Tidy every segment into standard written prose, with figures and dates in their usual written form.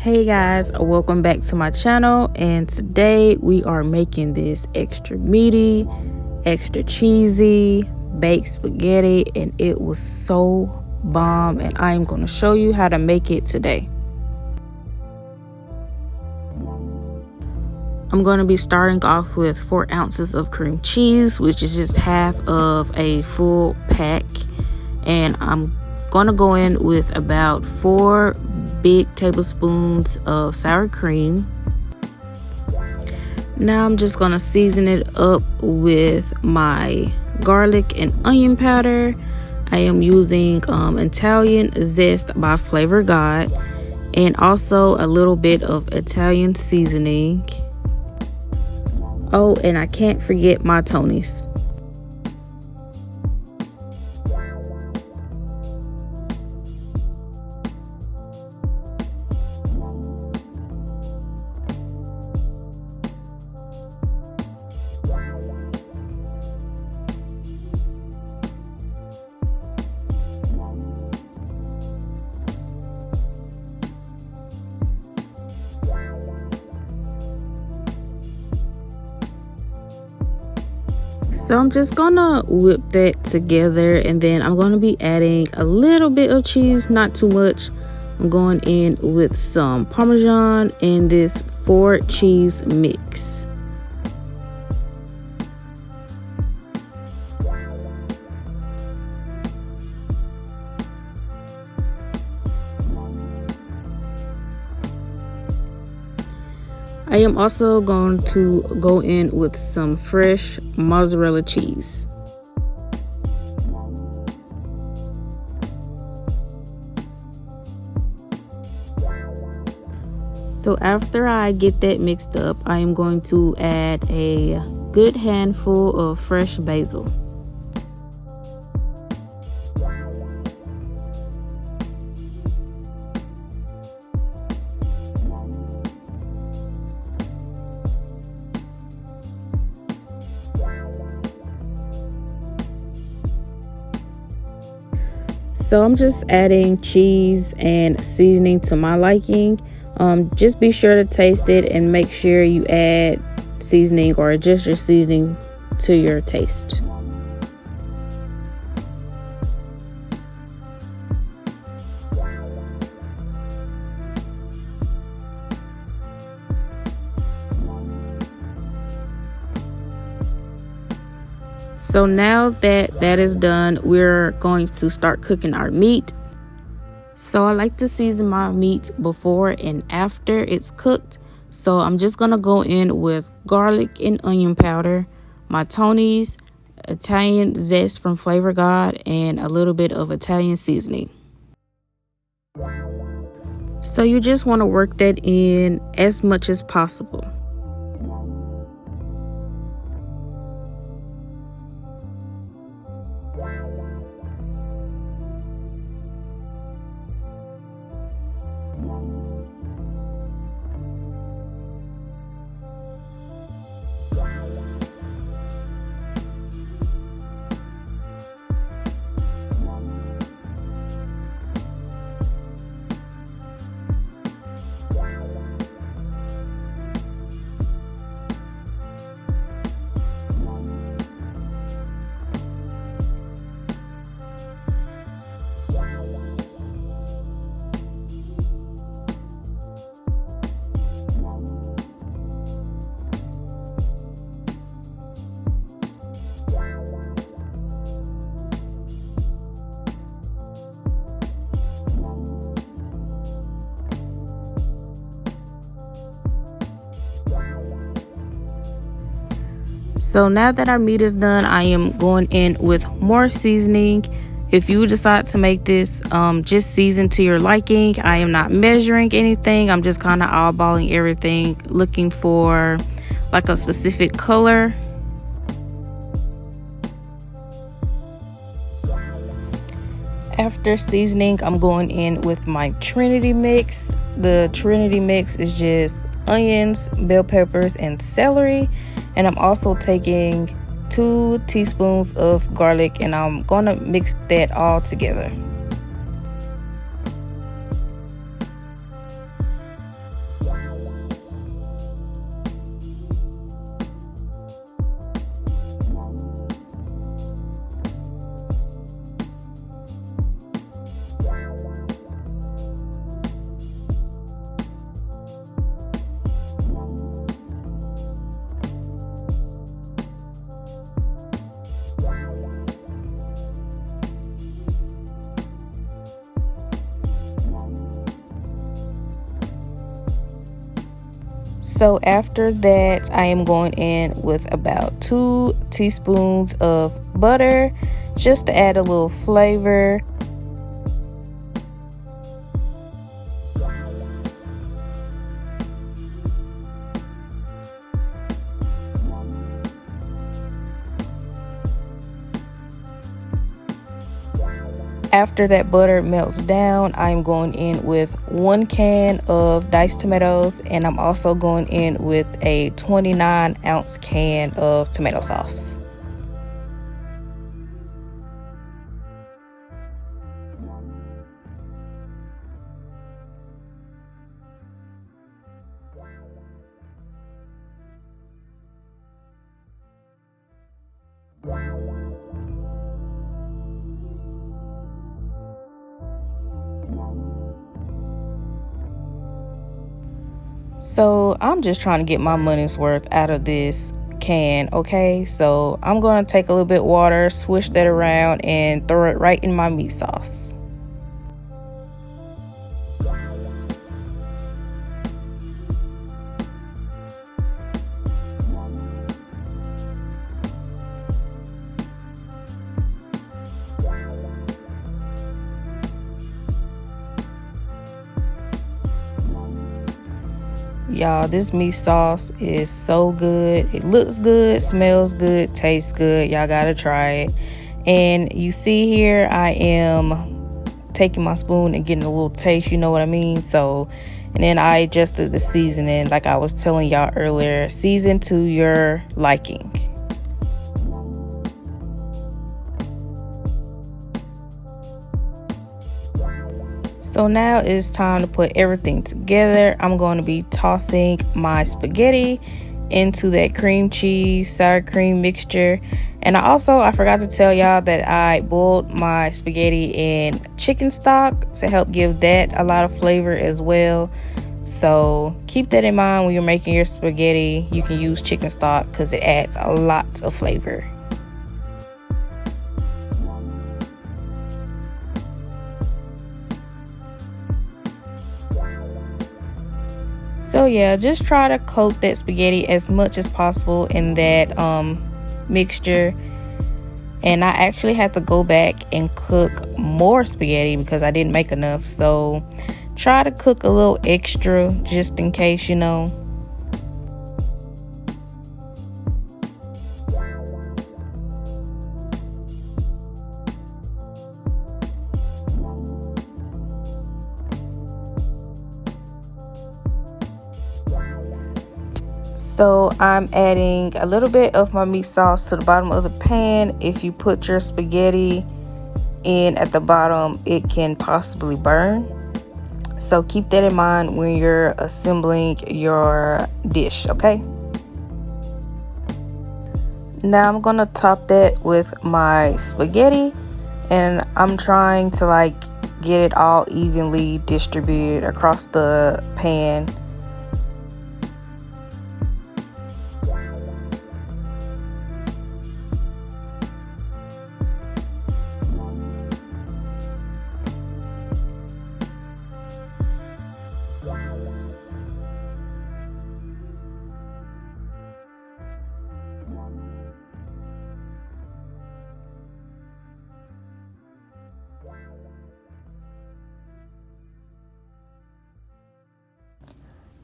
Hey guys, welcome back to my channel, and today we are making this extra meaty, extra cheesy baked spaghetti, and it was so bomb, and I am going to show you how to make it today. I'm going to be starting off with 4 ounces of cream cheese, which is just half of a full pack, and I'm going to go in with about 4 big tablespoons of sour cream. Now I'm just going to season it up with my garlic and onion powder. I am using Italian zest by Flavor God, and also a little bit of Italian seasoning. Oh, and I can't forget my Tonys. So I'm just gonna whip that together, and then I'm gonna be adding a little bit of cheese, not too much. I'm going in with some Parmesan in this 4 cheese mix. I am also going to go in with some fresh mozzarella cheese. So after I get that mixed up, I am going to add a good handful of fresh basil. So I'm just adding cheese and seasoning to my liking. Just be sure to taste it and make sure you add seasoning or adjust your seasoning to your taste. So now that is done, we're going to start cooking our meat. So I like to season my meat before and after it's cooked. So I'm just going to go in with garlic and onion powder, my Tonys, Italian zest from Flavor God, and a little bit of Italian seasoning. So you just want to work that in as much as possible. So now that our meat is done, I am going in with more seasoning. If you decide to make this just season to your liking, I am not measuring anything. I'm just kind of eyeballing everything, looking for like a specific color. After seasoning, I'm going in with my Trinity mix. The Trinity mix is just onions, bell peppers, and celery. And I'm also taking 2 teaspoons of garlic, and I'm gonna mix that all together. So after that, I am going in with about 2 teaspoons of butter just to add a little flavor. After that butter melts down, I'm going in with 1 can of diced tomatoes, and I'm also going in with a 29-ounce can of tomato sauce. So I'm just trying to get my money's worth out of this can, okay? So I'm going to take a little bit of water, swish that around, and throw it right in my meat sauce. Y'all, this meat sauce is so good. It looks good, smells good, tastes good. Y'all gotta try it. And you see here, I am taking my spoon and getting a little taste, you know what I mean? So, and then I adjusted the seasoning like I was telling y'all earlier. Season to your liking. So now it's time to put everything together. I'm going to be tossing my spaghetti into that cream cheese sour cream mixture. And I forgot to tell y'all that I boiled my spaghetti in chicken stock to help give that a lot of flavor as well. So keep that in mind when you're making your spaghetti. You can use chicken stock because it adds a lot of flavor. So yeah, just try to coat that spaghetti as much as possible in that mixture. And I actually had to go back and cook more spaghetti because I didn't make enough. So try to cook a little extra just in case, you know. So I'm adding a little bit of my meat sauce to the bottom of the pan. If you put your spaghetti in at the bottom, it can possibly burn. So keep that in mind when you're assembling your dish, okay? Now I'm gonna top that with my spaghetti, and I'm trying to get it all evenly distributed across the pan.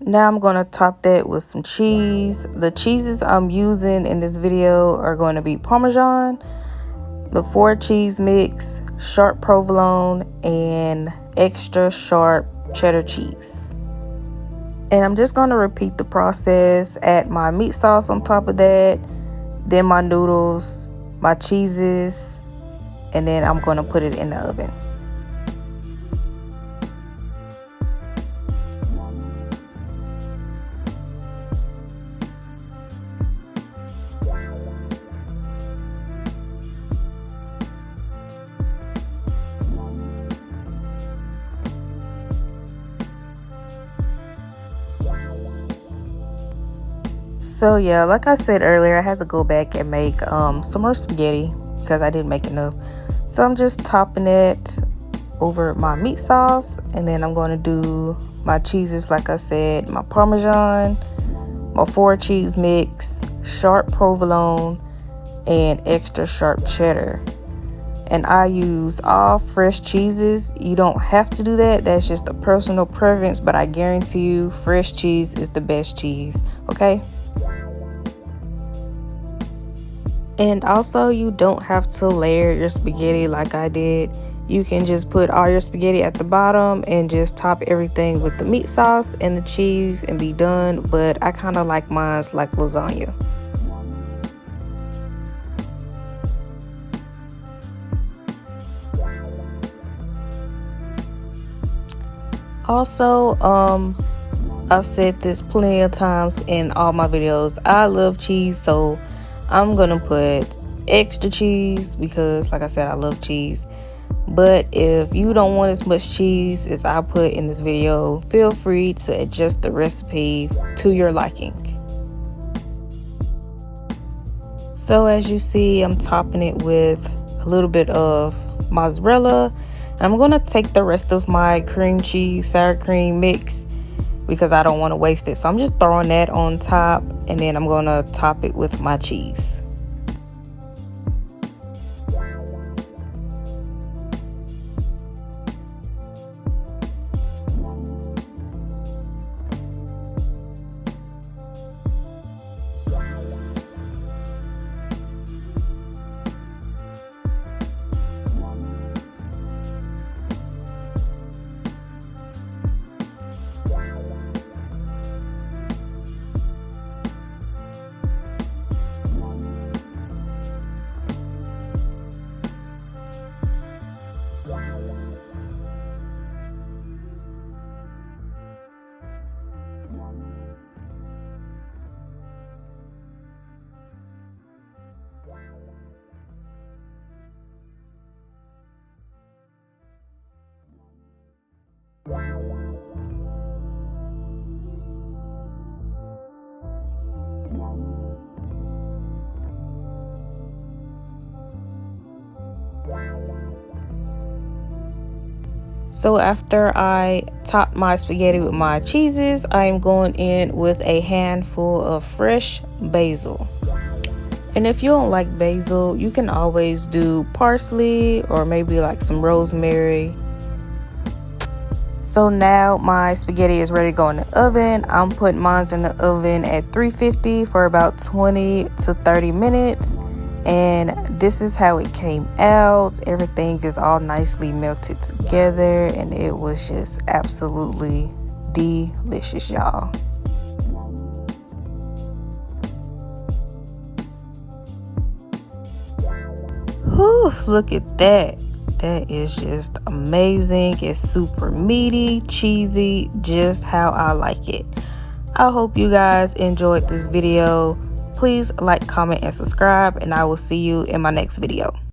Now I'm going to top that with some cheese. The cheeses I'm using in this video are going to be Parmesan, the 4 cheese mix, sharp provolone, and extra sharp cheddar cheese. And I'm just going to repeat the process. Add my meat sauce on top of that, then my noodles, my cheeses, and then I'm going to put it in the oven. So yeah, like I said earlier, I had to go back and make some more spaghetti because I didn't make enough. So I'm just topping it over my meat sauce, and then I'm going to do my cheeses, like I said, my Parmesan, my 4 cheese mix, sharp provolone, and extra sharp cheddar. And I use all fresh cheeses. You don't have to do that. That's just a personal preference, but I guarantee you fresh cheese is the best cheese, okay? And also, you don't have to layer your spaghetti like I did. You can just put all your spaghetti at the bottom and just top everything with the meat sauce and the cheese and be done. But I kind of like mine like lasagna. Also, I've said this plenty of times in all my videos. I love cheese, so I'm gonna put extra cheese because, like I said, I love cheese. But if you don't want as much cheese as I put in this video, feel free to adjust the recipe to your liking. So as you see, I'm topping it with a little bit of mozzarella. I'm gonna take the rest of my cream cheese sour cream mix because I don't want to waste it. So I'm just throwing that on top, and then I'm gonna top it with my cheese. So after I top my spaghetti with my cheeses, I am going in with a handful of fresh basil. And if you don't like basil, you can always do parsley or maybe like some rosemary. So now my spaghetti is ready to go in the oven. I'm putting mine in the oven at 350 for about 20 to 30 minutes. And this is how it came out. Everything is all nicely melted together, and it was just absolutely delicious, y'all. Whew, look at that. That is just amazing. It's super meaty, cheesy, just how I like it. I hope you guys enjoyed this video. Please like, comment, and subscribe, and I will see you in my next video.